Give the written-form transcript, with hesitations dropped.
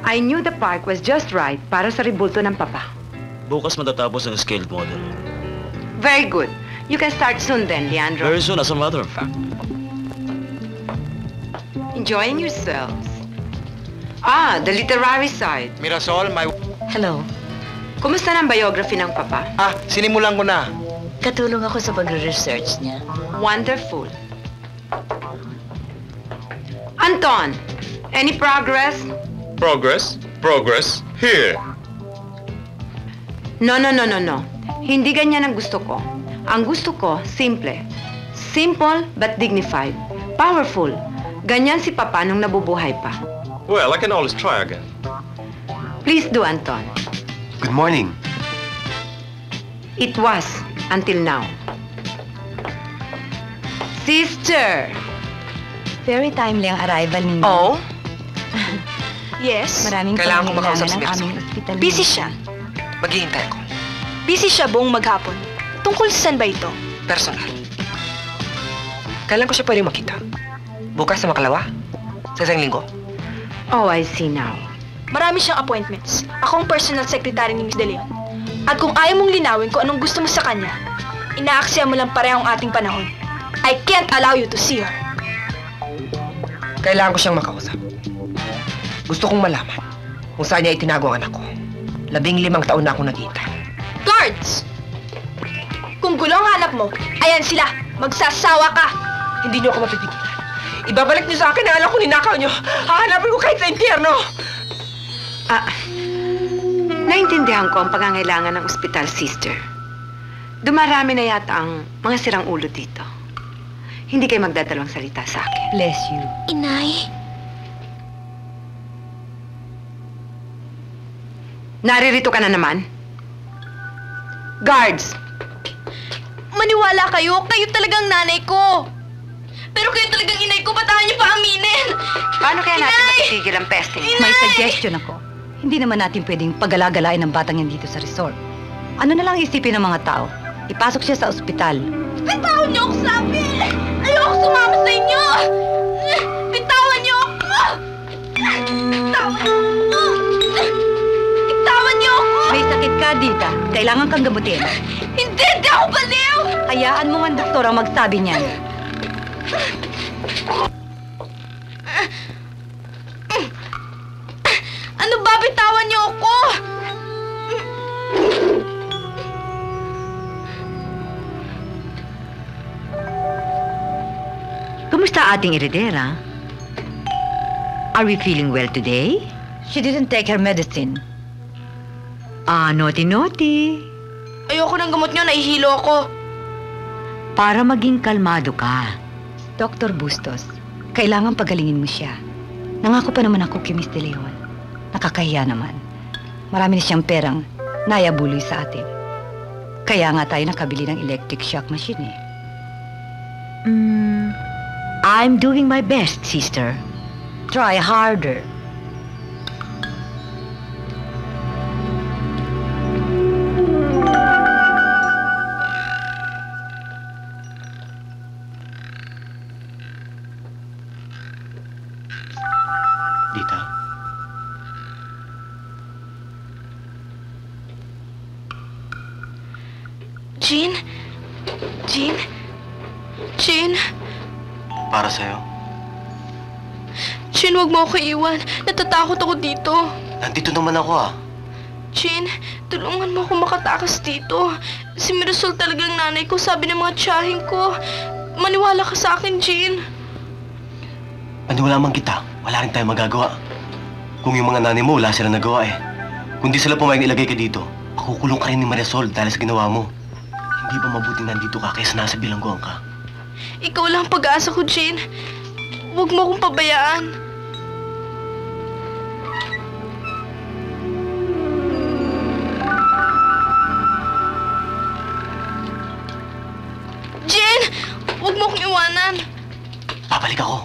I knew the park was just right para sa rebulto ng papa. Bukas matatapos ang scaled model. Very good. You can start soon then, Leandro. Very soon, as a matter of fact. Enjoying yourselves. Ah, the literary side. Mirasol, Hello. Kumusta ng biography ng papa? Sinimulan ko na. Katulong ako sa pagre-research niya. Wonderful. Anton, any progress? Progress? Here. No. Hindi ganyan ang gusto ko. Ang gusto ko, simple. Simple but dignified. Powerful. Ganyan si Papa nung nabubuhay pa. Well, I can always try again. Please do, Anton. Good morning. It was until now. Sister! Very timely ang arrival ninyo. Oh? Yes? Maraming Kailangan ko makausap si ng Mirasol. aming ospital. Busy siya. Maghihintay ko. Busy siya buong maghapon. Tungkol saan ba ito? Personal. Kailan ko siya pwede makita? Bukas sa Makalawa? Sa isang linggo? Oh, I see now. Marami siyang appointments. Ako ang personal secretary ni Miss De Leon. At kung ayaw mong linawin kung anong gusto mo sa kanya, inaaksaya mo lang pareho ang ating panahon. I can't allow you to see her. Kailangan ko siyang makausap. Gusto kong malaman kung saan niya itinago ang anak ko. 15 taon na akong naghihintay. Guards! Kung gulo ang hanap mo, ayan sila. Magsasawa ka. Hindi niyo ako mapipigilan. Ibabalik niyo sa akin ang anak ko, ninakaw niyo. Hahanapin ko kahit sa impyerno. Naintindihan ko ang pangangailangan ng ospital, sister. Dumarami na yata ang mga sirang ulo dito. Hindi kayo magdadalawang salita sa akin. Bless you. Inay? Naririto ka na naman? Guards! Maniwala kayo. Kayo talagang nanay ko. Pero kayo talagang inay ko. Batahan niyo pa aminin. Paano kaya natin mapitigil ang pesting? May suggestion ako. Hindi naman natin pwedeng pagalagalain ang batang yan dito sa resort. Ano na lang isipin ng mga tao? Ipasok siya sa ospital. Bitawan niyo ako, sabi! Ayoko sumama sa inyo! Bitawan niyo ako! Bitawan niyo ako! Bitawan niyo ako! May sakit ka, Dita. Kailangan kang gamutin. Hindi ako baliw! Hayaan mo ang doktor ang magsabi niyan. Ano ba? Bitawan niyo ako! Kumusta ating iredera? Are we feeling well today? She didn't take her medicine. Naughty. Ayoko ng gamot niyo. Nahihilo ako. Para maging kalmado ka. Dr. Bustos, kailangan pagalingin mo siya. Nangako pa naman ako kay Miss De Leon. Nakakahiya naman. Marami na siyang perang nayabuloy sa atin. Kaya nga tayo nakabili ng electric shock machine eh. I'm doing my best, sister. Try harder. Dita? Jean? Jean? Jean? Para sa'yo. Jean, huwag mo ako iwan. Natatakot ako dito. Nandito naman ako Jean, tulungan mo ako makatakas dito. Si Mirasol talagang nanay ko, sabi ng mga tiyahing ko. Maniwala ka sa akin, Jean. Maniwala man kita, wala rin tayong magagawa. Kung yung mga nanay mo, wala sila nagawa eh. Kung di sila pumayag na ilagay ka dito, makukulong ka rin ni Marisol dahil sa ginawa mo. Hindi ba mabuting nandito ka kaysa nasa bilangguan ka? Ikaw lang ang pag-asa ko, Jean. Huwag mo akong pabayaan. Jean! Huwag mo akong iwanan. Babalik ako.